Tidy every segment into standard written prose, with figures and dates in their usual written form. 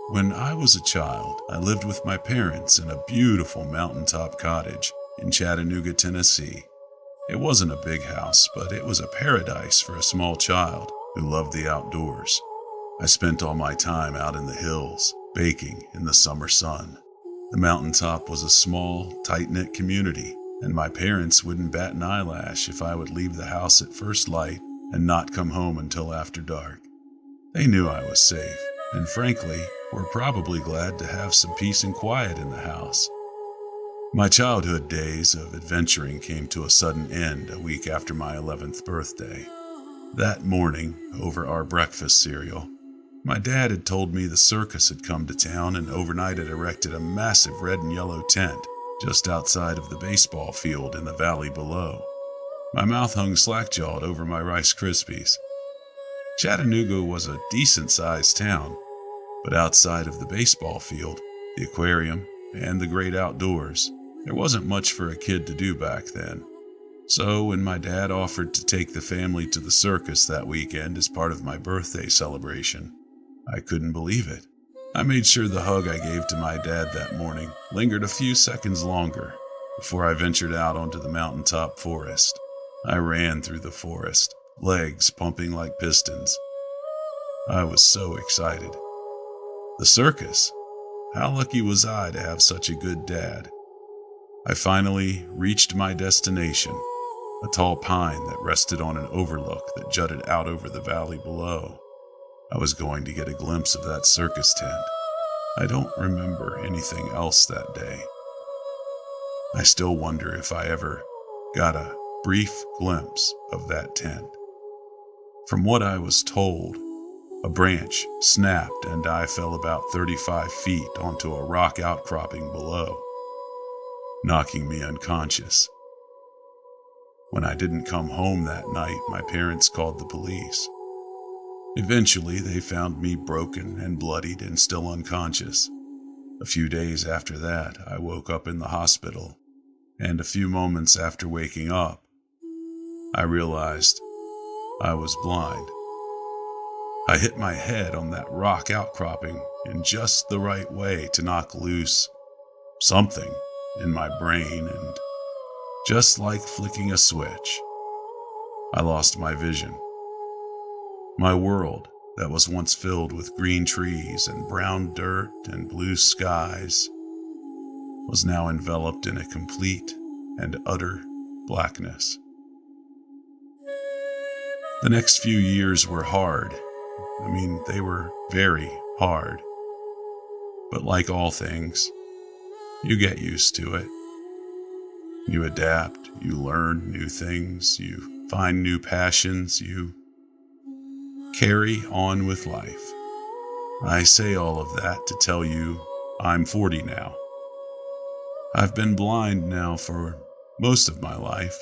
When I was a child, I lived with my parents in a beautiful mountaintop cottage in Chattanooga, Tennessee. It wasn't a big house, but it was a paradise for a small child who loved the outdoors. I spent all my time out in the hills, baking in the summer sun. The mountaintop was a small, tight-knit community, and my parents wouldn't bat an eyelash if I would leave the house at first light and not come home until after dark. They knew I was safe, and frankly, were probably glad to have some peace and quiet in the house. My childhood days of adventuring came to a sudden end a week after my 11th birthday. That morning, over our breakfast cereal, my dad had told me the circus had come to town and overnight had erected a massive red and yellow tent just outside of the baseball field in the valley below. My mouth hung slack-jawed over my Rice Krispies. Chattanooga was a decent-sized town, but outside of the baseball field, the aquarium, and the great outdoors, there wasn't much for a kid to do back then. So when my dad offered to take the family to the circus that weekend as part of my birthday celebration, I couldn't believe it. I made sure the hug I gave to my dad that morning lingered a few seconds longer before I ventured out onto the mountaintop forest. I ran through the forest, legs pumping like pistons. I was so excited. The circus? How lucky was I to have such a good dad? I finally reached my destination, a tall pine that rested on an overlook that jutted out over the valley below. I was going to get a glimpse of that circus tent. I don't remember anything else that day. I still wonder if I ever got a brief glimpse of that tent. From what I was told, a branch snapped and I fell about 35 feet onto a rock outcropping below, knocking me unconscious. When I didn't come home that night, my parents called the police. Eventually, they found me broken and bloodied and still unconscious. A few days after that, I woke up in the hospital, and a few moments after waking up, I realized I was blind. I hit my head on that rock outcropping in just the right way to knock loose something in my brain, and just like flicking a switch, I lost my vision. My world, that was once filled with green trees and brown dirt and blue skies, was now enveloped in a complete and utter blackness. The next few years were hard. They were very hard. But like all things, you get used to it. You adapt, you learn new things, you find new passions, you carry on with life. I say all of that to tell you I'm 40 now. I've been blind now for most of my life.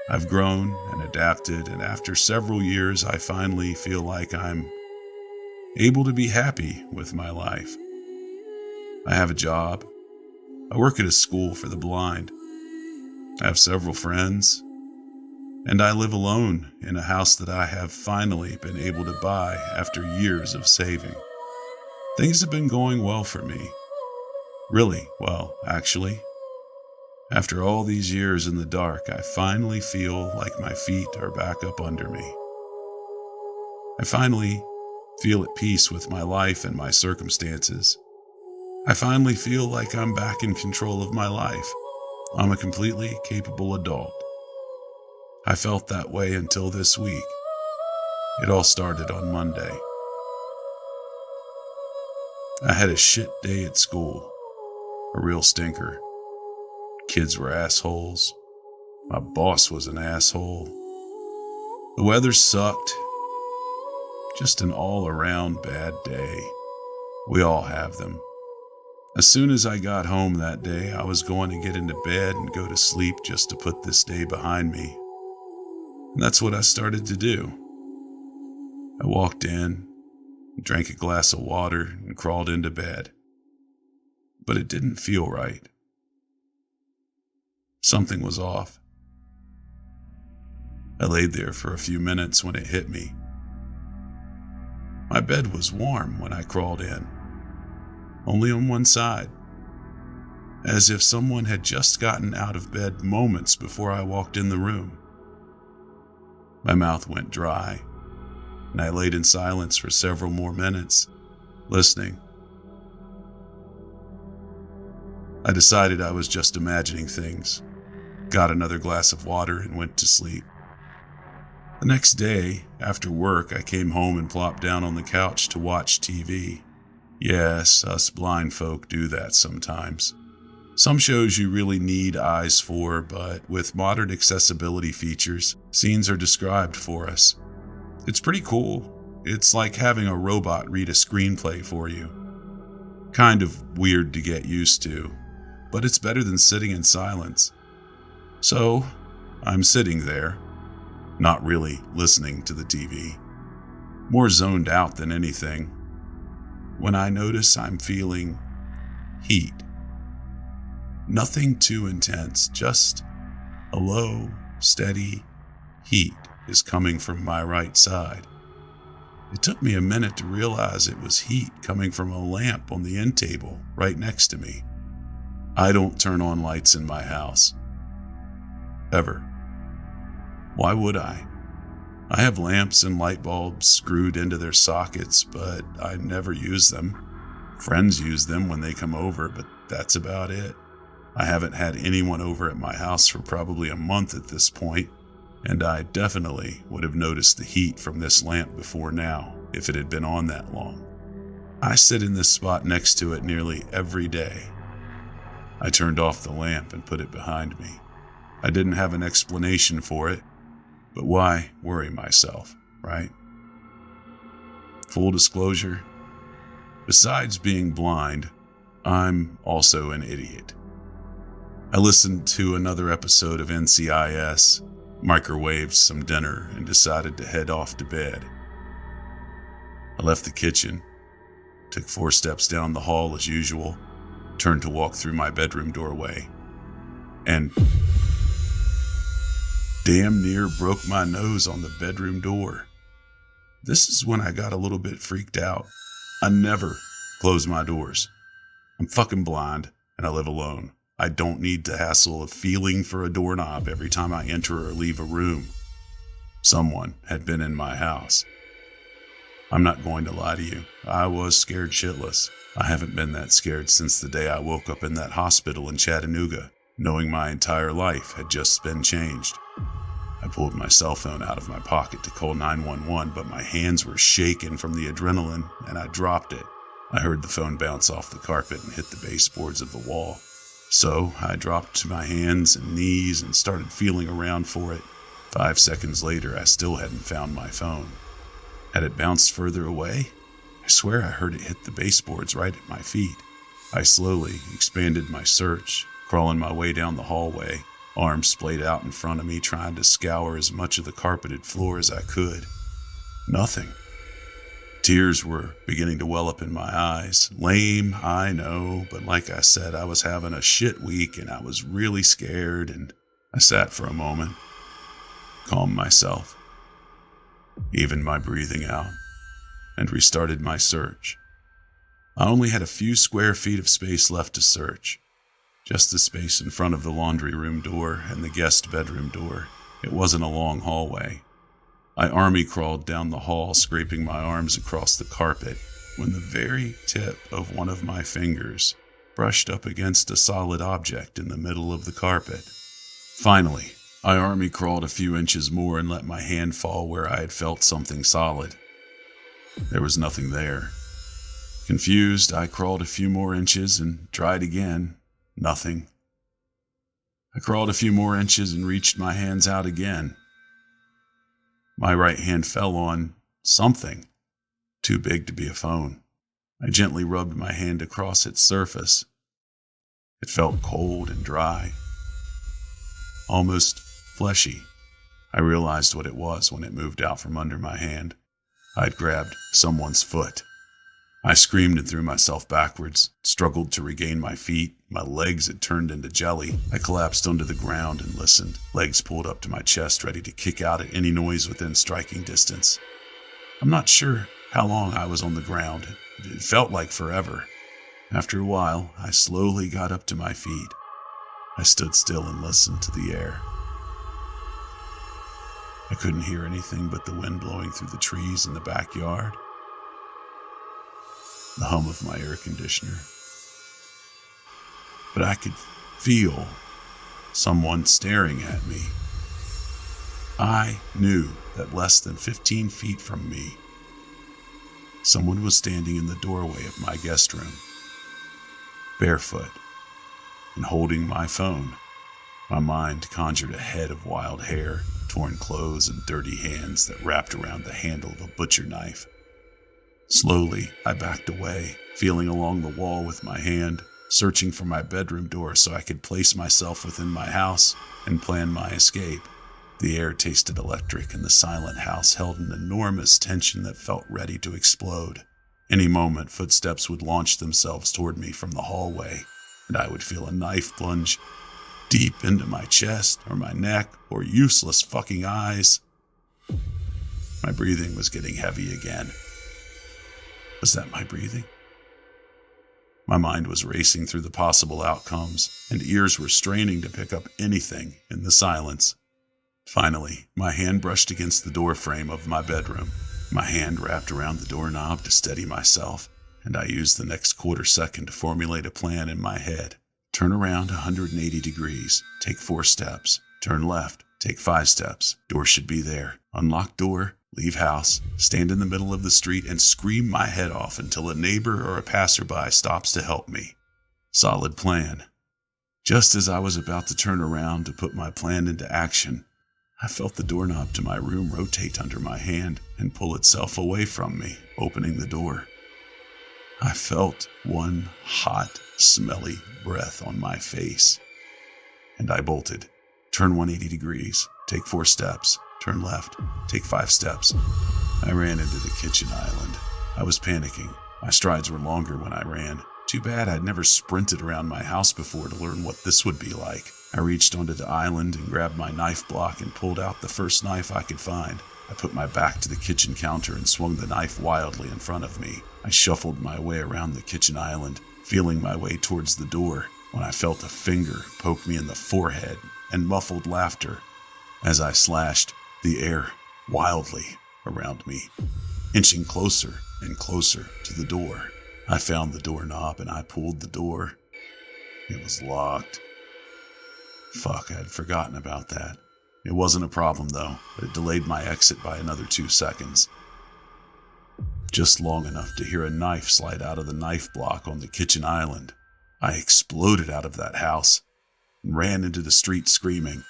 I've grown and adapted, and after several years, I finally feel like I'm able to be happy with my life. I have a job. I work at a school for the blind. I have several friends, and I live alone in a house that I have finally been able to buy after years of saving. Things have been going well for me. Really well, actually. After all these years in the dark, I finally feel like my feet are back up under me. I finally feel at peace with my life and my circumstances. I finally feel like I'm back in control of my life. I'm a completely capable adult. I felt that way until this week. It all started on Monday. I had a shit day at school. A real stinker. Kids were assholes. My boss was an asshole. The weather sucked. Just an all-around bad day. We all have them. As soon as I got home that day, I was going to get into bed and go to sleep just to put this day behind me. And that's what I started to do. I walked in, drank a glass of water, and crawled into bed. But it didn't feel right. Something was off. I laid there for a few minutes when it hit me. My bed was warm when I crawled in. only on one side, as if someone had just gotten out of bed moments before I walked in the room. My mouth went dry, and I laid in silence for several more minutes, listening. I decided I was just imagining things, got another glass of water, and went to sleep. The next day, after work, I came home and plopped down on the couch to watch TV. Yes, us blind folk do that sometimes. Some shows you really need eyes for, but with modern accessibility features, scenes are described for us. It's pretty cool. It's like having a robot read a screenplay for you. Kind of weird to get used to, but it's better than sitting in silence. So, I'm sitting there, not really listening to the TV, more zoned out than anything, when I notice I'm feeling heat. Nothing too intense, just a low, steady heat is coming from my right side. It took me a minute to realize it was heat coming from a lamp on the end table right next to me. I don't turn on lights in my house. Ever. Why would I? I have lamps and light bulbs screwed into their sockets, but I never use them. Friends use them when they come over, but that's about it. I haven't had anyone over at my house for probably a month at this point, and I definitely would have noticed the heat from this lamp before now if it had been on that long. I sit in this spot next to it nearly every day. I turned off the lamp and put it behind me. I didn't have an explanation for it, but why worry myself, right? Full disclosure, besides being blind, I'm also an idiot. I listened to another episode of NCIS, microwaved some dinner, and decided to head off to bed. I left the kitchen, took 4 steps down the hall as usual, turned to walk through my bedroom doorway, and damn near broke my nose on the bedroom door. This is when I got a little bit freaked out. I never close my doors. I'm fucking blind, and I live alone. I don't need the hassle of feeling for a doorknob every time I enter or leave a room. Someone had been in my house. I'm not going to lie to you. I was scared shitless. I haven't been that scared since the day I woke up in that hospital in Chattanooga, knowing my entire life had just been changed. I pulled my cell phone out of my pocket to call 911, but my hands were shaking from the adrenaline, and I dropped it. I heard the phone bounce off the carpet and hit the baseboards of the wall. So I dropped to my hands and knees and started feeling around for it. 5 seconds later, I still hadn't found my phone. Had it bounced further away? I swear I heard it hit the baseboards right at my feet. I slowly expanded my search, crawling my way down the hallway, arms splayed out in front of me, trying to scour as much of the carpeted floor as I could. Nothing. Tears were beginning to well up in my eyes. Lame, I know, but like I said, I was having a shit week and I was really scared, and I sat for a moment, calmed myself, evened my breathing out, and restarted my search. I only had a few square feet of space left to search, just the space in front of the laundry room door and the guest bedroom door. It wasn't a long hallway. I army crawled down the hall, scraping my arms across the carpet, when the very tip of one of my fingers brushed up against a solid object in the middle of the carpet. Finally, I army crawled a few inches more and let my hand fall where I had felt something solid. There was nothing there. Confused, I crawled a few more inches and tried again. Nothing. I crawled a few more inches and reached my hands out again. My right hand fell on something, too big to be a phone. I gently rubbed my hand across its surface. It felt cold and dry, almost fleshy. I realized what it was when it moved out from under my hand. I'd grabbed someone's foot. I screamed and threw myself backwards, struggled to regain my feet. My legs had turned into jelly. I collapsed onto the ground and listened, legs pulled up to my chest, ready to kick out at any noise within striking distance. I'm not sure how long I was on the ground. It felt like forever. After a while, I slowly got up to my feet. I stood still and listened to the air. I couldn't hear anything but the wind blowing through the trees in the backyard, the hum of my air conditioner. But I could feel someone staring at me. I knew that less than 15 feet from me, someone was standing in the doorway of my guest room, barefoot and holding my phone. My mind conjured a head of wild hair, torn clothes, and dirty hands that wrapped around the handle of a butcher knife. Slowly, I backed away, feeling along the wall with my hand, searching for my bedroom door so I could place myself within my house and plan my escape. The air tasted electric, and the silent house held an enormous tension that felt ready to explode. Any moment, footsteps would launch themselves toward me from the hallway, and I would feel a knife plunge deep into my chest or my neck or useless fucking eyes. My breathing was getting heavy again. Was that my breathing? My mind was racing through the possible outcomes, and ears were straining to pick up anything in the silence. Finally, my hand brushed against the door frame of my bedroom. My hand wrapped around the doorknob to steady myself, and I used the next quarter second to formulate a plan in my head. Turn around 180 degrees, take 4 steps. Turn left, take 5 steps. Door should be there. Unlock door, leave house, stand in the middle of the street, and scream my head off until a neighbor or a passerby stops to help me. Solid plan. Just as I was about to turn around to put my plan into action, I felt the doorknob to my room rotate under my hand and pull itself away from me, opening the door. I felt one hot, smelly breath on my face, and I bolted. Turn 180 degrees, take 4 steps, turn left, take 5 steps. I ran into the kitchen island. I was panicking. My strides were longer when I ran. Too bad I'd never sprinted around my house before to learn what this would be like. I reached onto the island and grabbed my knife block and pulled out the first knife I could find. I put my back to the kitchen counter and swung the knife wildly in front of me. I shuffled my way around the kitchen island, feeling my way towards the door, when I felt a finger poke me in the forehead and muffled laughter as I slashed the air wildly around me, inching closer and closer to the door. I found the doorknob and I pulled the door. It was locked. Fuck, I'd forgotten about that. It wasn't a problem though, but it delayed my exit by another 2 seconds. Just long enough to hear a knife slide out of the knife block on the kitchen island. I exploded out of that house and ran into the street screaming.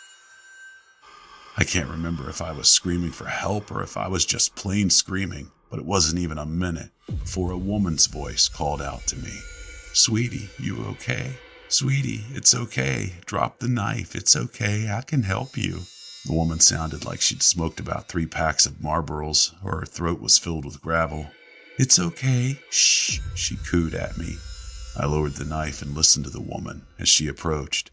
I can't remember if I was screaming for help or if I was just plain screaming, but it wasn't even a minute before a woman's voice called out to me. "Sweetie, you okay? Sweetie, it's okay. Drop the knife. It's okay. I can help you." The woman sounded like she'd smoked about 3 packs of Marlboros, or her throat was filled with gravel. "It's okay. Shh," she cooed at me. I lowered the knife and listened to the woman as she approached.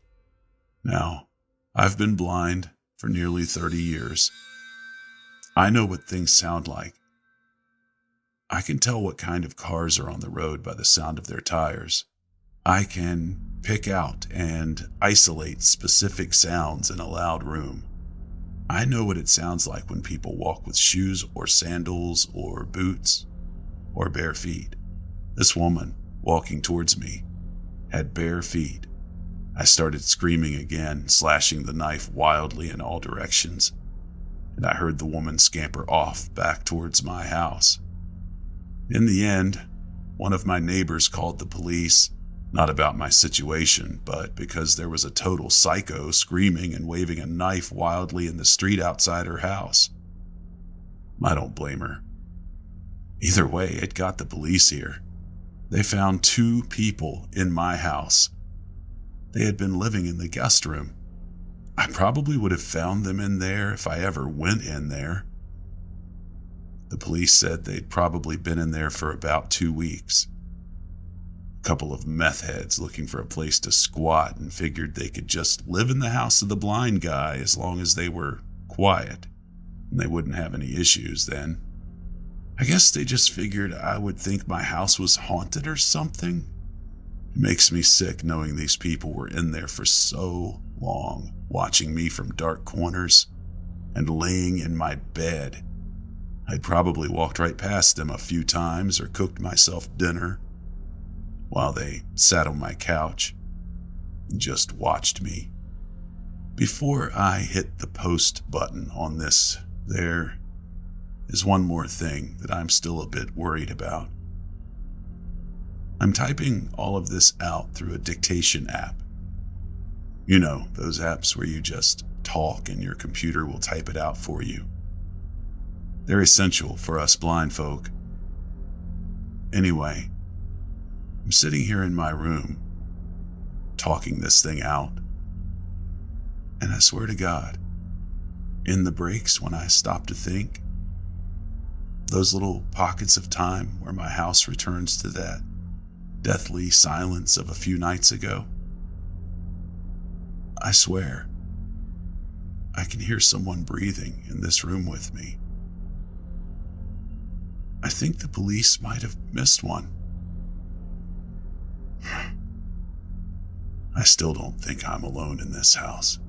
Now, I've been blind for nearly 30 years. I know what things sound like. I can tell what kind of cars are on the road by the sound of their tires. I can pick out and isolate specific sounds in a loud room. I know what it sounds like when people walk with shoes or sandals or boots or bare feet. This woman, walking towards me, had bare feet. I started screaming again, slashing the knife wildly in all directions, and I heard the woman scamper off back towards my house. In the end, one of my neighbors called the police, not about my situation, but because there was a total psycho screaming and waving a knife wildly in the street outside her house. I don't blame her. Either way, it got the police here. They found 2 people in my house. They had been living in the guest room. I probably would have found them in there if I ever went in there. The police said they'd probably been in there for about 2 weeks. A couple of meth heads looking for a place to squat and figured they could just live in the house of the blind guy as long as they were quiet, and they wouldn't have any issues then. I guess they just figured I would think my house was haunted or something. It makes me sick knowing these people were in there for so long, watching me from dark corners and laying in my bed. I'd probably walked right past them a few times or cooked myself dinner while they sat on my couch and just watched me. Before I hit the post button on this, there is one more thing that I'm still a bit worried about. I'm typing all of this out through a dictation app. You know, those apps where you just talk and your computer will type it out for you. They're essential for us blind folk. Anyway, I'm sitting here in my room, talking this thing out. And I swear to God, in the breaks when I stop to think, those little pockets of time where my house returns to that deathly silence of a few nights ago, I swear, I can hear someone breathing in this room with me. I think the police might have missed one. I still don't think I'm alone in this house.